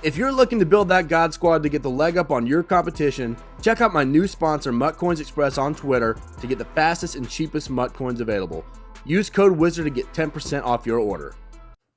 If you're looking to build that God Squad to get the leg up on your competition, check out my new sponsor MutCoins Express on Twitter to get the fastest and cheapest MUT coins available. Use code WIZARD to get 10% off your order.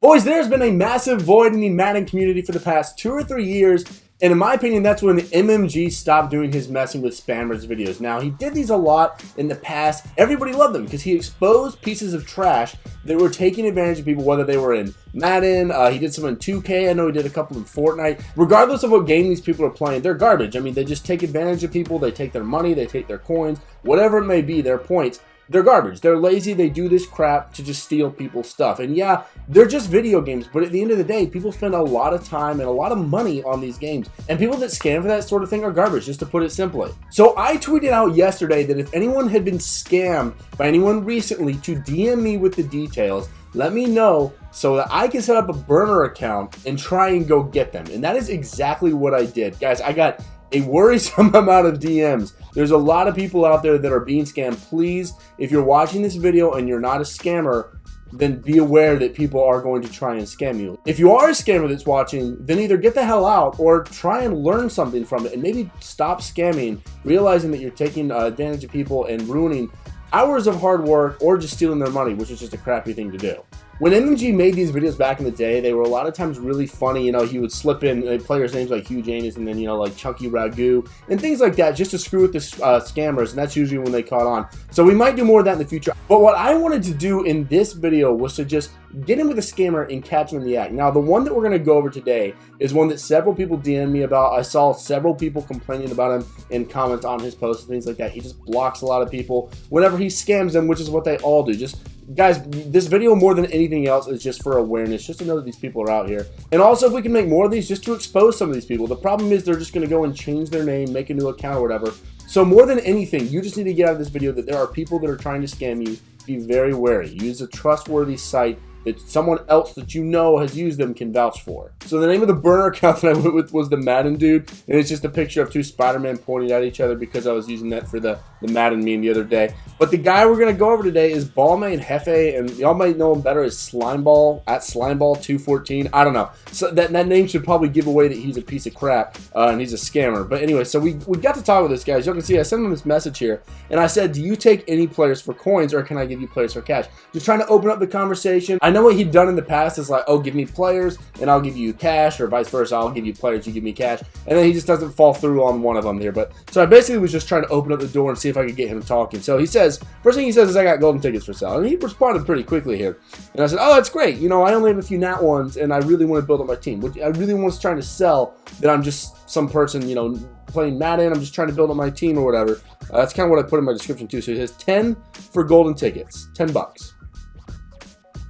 Boys, there's been a massive void in the Madden community for the past 2 or 3 years, and in my opinion, that's when MMG stopped doing his messing with spammers videos. Now, he did these a lot in the past. Everybody loved them because he exposed pieces of trash that were taking advantage of people, whether they were in Madden, he did some in 2K, I know he did a couple in Fortnite. Regardless of what game these people are playing, they're garbage. I mean, they just take advantage of people, they take their money, they take their coins, whatever it may be, their points. They're garbage. They're lazy. They do this crap to just steal people's stuff. And yeah, they're just video games, but at the end of the day, people spend a lot of time and a lot of money on these games. And people that scam for that sort of thing are garbage, just to put it simply. So I tweeted out yesterday that if anyone had been scammed by anyone recently, to DM me with the details, let me know so that I can set up a burner account and try and go get them. And that is exactly what I did. Guys, I got a worrisome amount of DMs. There's a lot of people out there that are being scammed. Please, if you're watching this video and you're not a scammer, then be aware that people are going to try and scam you. If you are a scammer that's watching, then either get the hell out or try and learn something from it and maybe stop scamming, realizing that you're taking advantage of people and ruining hours of hard work or just stealing their money, which is just a crappy thing to do. When MMG made these videos back in the day, they were a lot of times really funny. You know, he would slip in players' names like Huge Anus and then, you know, like Chunky Ragu and things like that just to screw with the scammers, and that's usually when they caught on. So we might do more of that in the future. But what I wanted to do in this video was to just get in with a scammer and catch him in the act. Now, the one that we're going to go over today is one that several people DM'd me about. I saw several people complaining about him in comments on his posts and things like that. He just blocks a lot of people whenever he scams them, which is what they all do. Just guys, this video more than anything else is just for awareness, just to know that these people are out here. And also, if we can make more of these, just to expose some of these people. The problem is they're just going to go and change their name, make a new account or whatever. So more than anything, you just need to get out of this video that there are people that are trying to scam you. Be very wary. Use a trustworthy site that someone else that you know has used them can vouch for. So the name of the burner account that I went with was the Madden Dude, and it's just a picture of two Spider-Man pointing at each other because I was using that for the Madden meme the other day. But the guy we're going to go over today is Ballman Hefe, and y'all might know him better as Slimeball, at Slimeball214. I don't know. So that name should probably give away that he's a piece of crap and he's a scammer. But anyway, so we got to talk with this guy. As you can see, I sent him this message here, and I said, do you take any players for coins, or can I give you players for cash? Just trying to open up the conversation. I know what he'd done in the past is like, oh, give me players and I'll give you cash, or vice versa, I'll give you players, you give me cash, and then he just doesn't fall through on one of them here. But so I basically was just trying to open up the door and see if I could get him talking. So he says, first thing he says is, I got golden tickets for sale, and he responded pretty quickly here. And I said, oh, that's great, you know, I only have a few NAT ones and I really want to build up my team. I really was trying to sell that I'm just some person, you know, playing Madden, I'm just trying to build up my team or whatever. That's kind of what I put in my description too. So he says 10 for golden tickets, 10 bucks.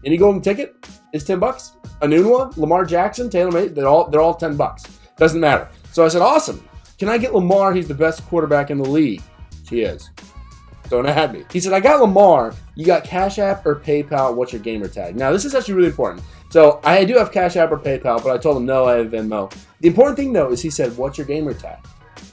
Any golden ticket is 10 bucks. Anunua, Lamar Jackson, Taylor May, they're all 10 bucks. Doesn't matter. So I said, awesome. Can I get Lamar? He's the best quarterback in the league. He is. Don't add me. He said, I got Lamar. You got Cash App or PayPal? What's your gamer tag? Now, this is actually really important. So I do have Cash App or PayPal, but I told him no, I have Venmo. The important thing, though, is he said, what's your gamer tag?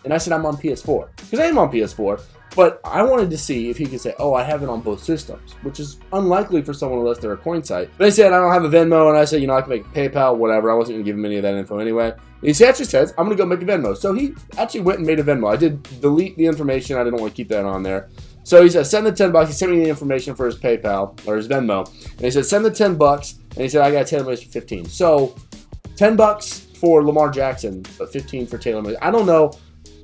And I said, I'm on PS4. Because I am on PS4. But I wanted to see if he could say, oh, I have it on both systems, which is unlikely for someone unless they're a coin site. But he said, I don't have a Venmo, and I said, you know, I can make a PayPal, whatever. I wasn't going to give him any of that info anyway. And he actually says, I'm going to go make a Venmo. So he actually went and made a Venmo. I did delete the information. I didn't want to keep that on there. So he said, send the 10 bucks. He sent me the information for his PayPal, or his Venmo. And he said, send the 10 bucks. And he said, I got Taylor Mays for 15. So 10 bucks for Lamar Jackson, but 15 for Taylor Mays. I don't know.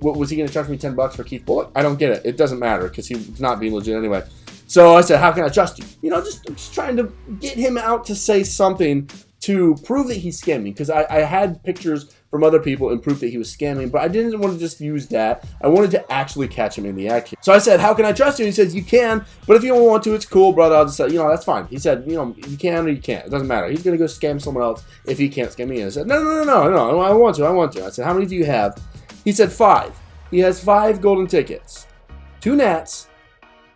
What, was he going to charge me 10 bucks for Keith Bullock? I don't get it. It doesn't matter because he's not being legit anyway. So I said, how can I trust you? You know, just trying to get him out to say something to prove that he's scamming, because I had pictures from other people and proof that he was scamming, but I didn't want to just use that. I wanted to actually catch him in the act. So I said, how can I trust you? He says, you can, but if you don't want to, it's cool, brother. I'll just say, you know, that's fine. He said, you know, you can or you can't. It doesn't matter. He's going to go scam someone else if he can't scam me. And I said, no, I want to. I said, how many do you have? He said 5. He has 5 golden tickets, 2 Nats,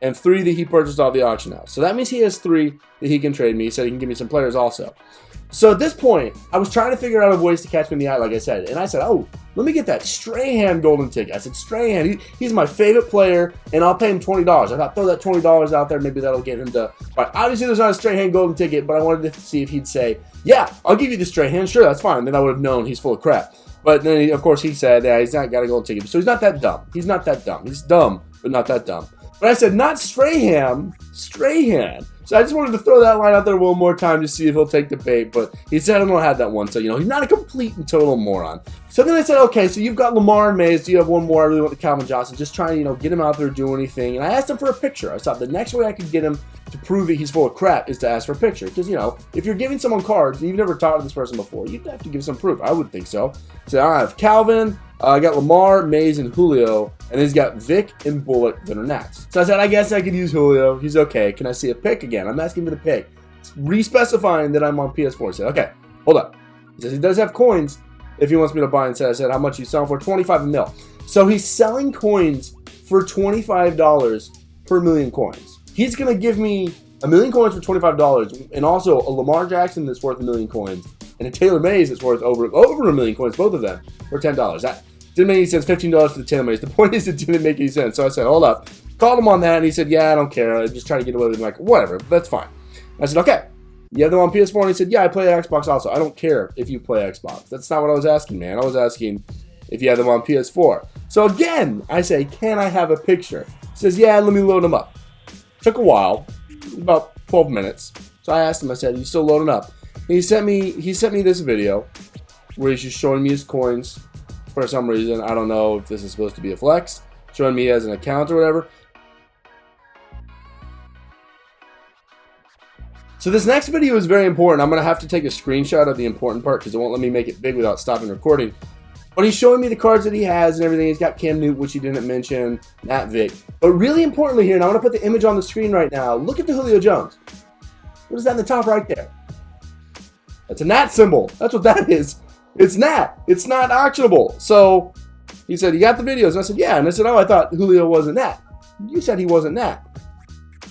and 3 that he purchased off the auction house. So that means he has 3 that he can trade me. He said he can give me some players also. So at this point, I was trying to figure out ways to catch me in the eye, like I said. And I said, oh, let me get that Strahan golden ticket. I said, Strahan, he's my favorite player, and I'll pay him $20. I thought, throw that $20 out there. Maybe that'll get him to... Right. Obviously, there's not a Strahan golden ticket, but I wanted to see if he'd say, yeah, I'll give you the Strahan. Sure, that's fine. Then I would have known he's full of crap. But then, of course, he said, yeah, he's not got a golden ticket. So he's not that dumb. He's not that dumb. He's dumb, but not that dumb. But I said, not Strahan, Strahan. So I just wanted to throw that line out there one more time to see if he'll take the bait. But he said I don't have that one. So, he's not a complete and total moron. So then I said, okay, so you've got Lamar and Mays. Do you have one more? I really want the Calvin Johnson. Just trying to, get him out there, do anything. And I asked him for a picture. I thought the next way I could get him to prove that he's full of crap is to ask for a picture. Because, if you're giving someone cards and you've never talked to this person before, you'd have to give some proof. I would think so. So I have Calvin. I got Lamar, Mays, and Julio, and then he's got Vic and Bullock that are Nats. So I said, I guess I could use Julio. He's okay. Can I see a pick again? I'm asking for the pick. Re-specifying that I'm on PS4. He said, okay, hold up. He says he does have coins if he wants me to buy and sell. I said, how much you selling for? 25 a mil. So he's selling coins for $25 per million coins. He's going to give me a million coins for $25 and also a Lamar Jackson that's worth a million coins and a Taylor Mays that's worth over a million coins, both of them, for $10. That didn't make any sense. $15 for the Taylor Mays. The point is, it didn't make any sense. So I said, hold up. Called him on that, and he said, yeah, I don't care. I'm just trying to get away with it. I'm like, whatever, that's fine. I said, okay. You have them on PS4? And he said, yeah, I play Xbox also. I don't care if you play Xbox. That's not what I was asking, man. I was asking if you have them on PS4. So again, I say, can I have a picture? He says, yeah, let me load them up. Took a while, about 12 minutes. So I asked him, I said, you still loading up? And he sent me this video where he's just showing me his coins for some reason. I don't know if this is supposed to be a flex, showing me as an account or whatever. So this next video is very important. I'm going to have to take a screenshot of the important part because it won't let me make it big without stopping recording. But he's showing me the cards that he has and everything. He's got Cam Newton, which he didn't mention, Nat Vic. But really importantly here, and I want to put the image on the screen right now, look at the Julio Jones. What is that in the top right there? That's a Nat symbol. That's what that is. It's Nat. It's not auctionable. So he said, you got the videos? And I said, yeah. And I said, oh, I thought Julio wasn't Nat. You said he wasn't Nat.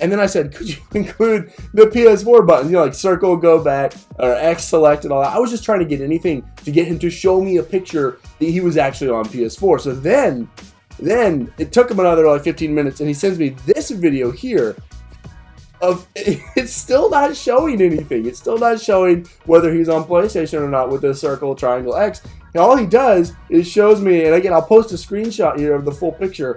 And then I said, could you include the PS4 buttons? Like circle, go back, or X select and all that. I was just trying to get anything to get him to show me a picture that he was actually on PS4. So then it took him another 15 minutes, and he sends me this video here. It's still not showing anything. It's still not showing whether he's on PlayStation or not with the circle, triangle, X. And all he does is shows me, and again, I'll post a screenshot here of the full picture,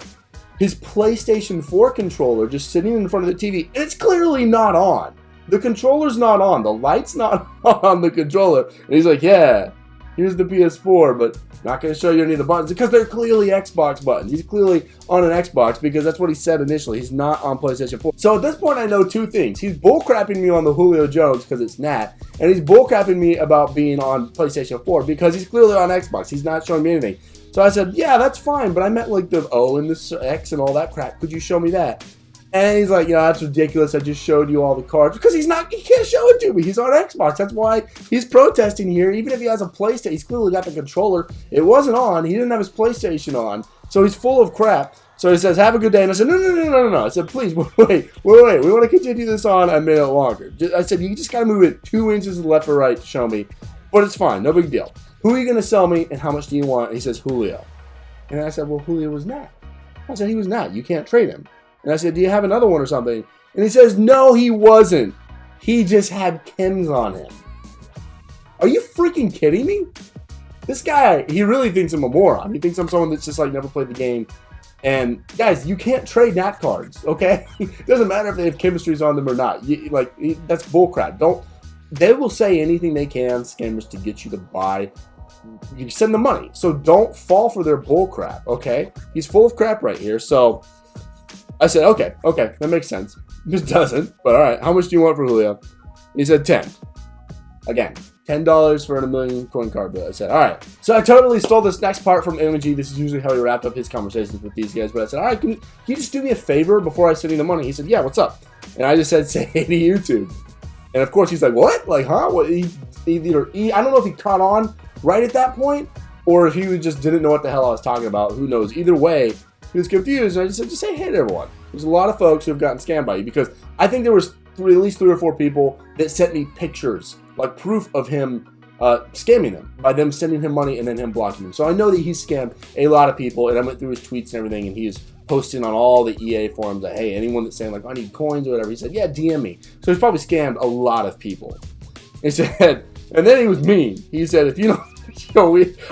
his PlayStation 4 controller just sitting in front of the TV, and it's clearly not on. The controller's not on. The light's not on the controller. And he's like, yeah, here's the PS4, but not going to show you any of the buttons because they're clearly Xbox buttons. He's clearly on an Xbox because that's what he said initially. He's not on PlayStation 4. So at this point, I know two things. He's bullcrapping me on the Julio Jones because it's Nat, and he's bullcrapping me about being on PlayStation 4 because he's clearly on Xbox. He's not showing me anything. So I said, yeah, that's fine, but I meant like the O and the X and all that crap. Could you show me that? And he's like, that's ridiculous. I just showed you all the cards. Because he can't show it to me. He's on Xbox. That's why he's protesting here. Even if he has a PlayStation, he's clearly got the controller. It wasn't on. He didn't have his PlayStation on. So he's full of crap. So he says, have a good day. And I said, no. I said, please, wait. We want to continue this on a minute longer. I said, you just got to move it 2 inches to the left or right to show me. But it's fine. No big deal. Who are you going to sell me and how much do you want? And he says, Julio. And I said, well, Julio was Nat. I said, he was Nat. You can't trade him. And I said, do you have another one or something? And he says, no, he wasn't. He just had chems on him. Are you freaking kidding me? This guy, he really thinks I'm a moron. He thinks I'm someone that's just like never played the game. And guys, you can't trade Nat cards, okay? It doesn't matter if they have chemistries on them or not. That's bullcrap. They will say anything they can, scammers, to get you to buy. You send them money. So don't fall for their bullcrap, okay? He's full of crap right here, so I said, okay, that makes sense. This doesn't, but all right, how much do you want for Julio? He said 10. Again, $10 for a million coin card bill. I said, all right. So I totally stole this next part from MG. This is usually how he wrapped up his conversations with these guys. But I said, all right, can you just do me a favor before I send you the money? He said, yeah, what's up? And I just said, say hey to YouTube. And of course, he's like, what? Like, huh? What? I don't know if he caught on right at that point or if he just didn't know what the hell I was talking about. Who knows? Either way, he was confused, and I just said, just say hey to everyone. There's a lot of folks who have gotten scammed by you, because I think there was at least 3 or 4 people that sent me pictures, like proof of him scamming them by them sending him money and then him blocking them. So I know that he's scammed a lot of people, and I went through his tweets and everything, and he is posting on all the EA forums that, hey, anyone that's saying like I need coins or whatever, he said, yeah, DM me. So he's probably scammed a lot of people. He said, and then he was mean. He said, if you don't,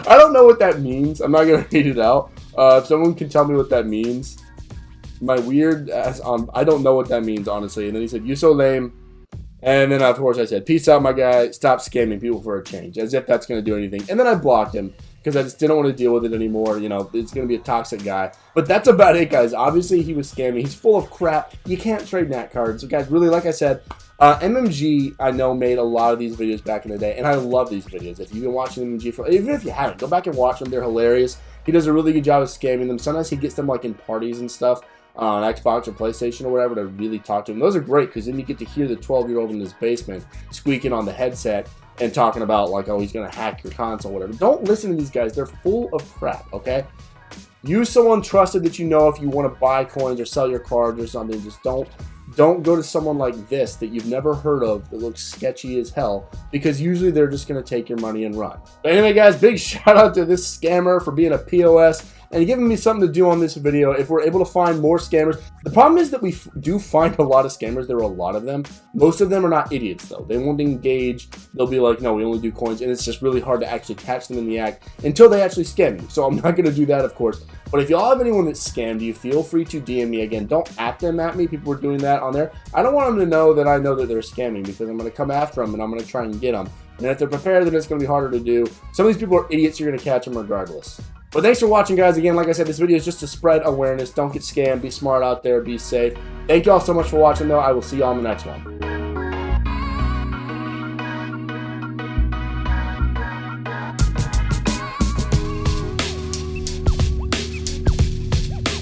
I don't know what that means. I'm not gonna read it out. If someone can tell me what that means, my weird ass on, I don't know what that means honestly. And then he said, you so lame. And then, of course, I said, peace out, my guy. Stop scamming people for a change. As if that's going to do anything. And then I blocked him because I just didn't want to deal with it anymore. You know, it's going to be a toxic guy. But that's about it, guys. Obviously, he was scamming. He's full of crap. You can't trade NAT cards. So, guys, really, like I said, MMG, I know, made a lot of these videos back in the day. And I love these videos. If you've been watching MMG for, even if you haven't, go back and watch them. They're hilarious. He does a really good job of scamming them. Sometimes he gets them, like, in parties and stuff. On Xbox or PlayStation or whatever, to really talk to him. Those are great because then you get to hear the 12-year-old in his basement squeaking on the headset and talking about like, oh, he's gonna hack your console, whatever. Don't listen to these guys. They're full of crap. Okay, use someone trusted that you know if you want to buy coins or sell your cards or something. Just don't go to someone like this that you've never heard of that looks sketchy as hell, because usually they're just gonna take your money and run. But anyway, guys, big shout out to this scammer for being a POS and giving me something to do on this video. If we're able to find more scammers, the problem is that we do find a lot of scammers. There are a lot of them. Most of them are not idiots though. They won't engage. They'll be like, no, we only do coins, and it's just really hard to actually catch them in the act until they actually scam you. So I'm not gonna do that, of course. But if y'all have anyone that's scammed you, feel free to DM me. Again, don't at them at me. People are doing that on there. I don't want them to know that I know that they're scamming, because I'm gonna come after them and I'm gonna try and get them. And if they're prepared, then it's gonna be harder to do. Some of these people are idiots. You're gonna catch them regardless. But thanks for watching, guys. Again, like I said, this video is just to spread awareness. Don't get scammed. Be smart out there. Be safe. Thank you all so much for watching, though. I will see you all in the next one.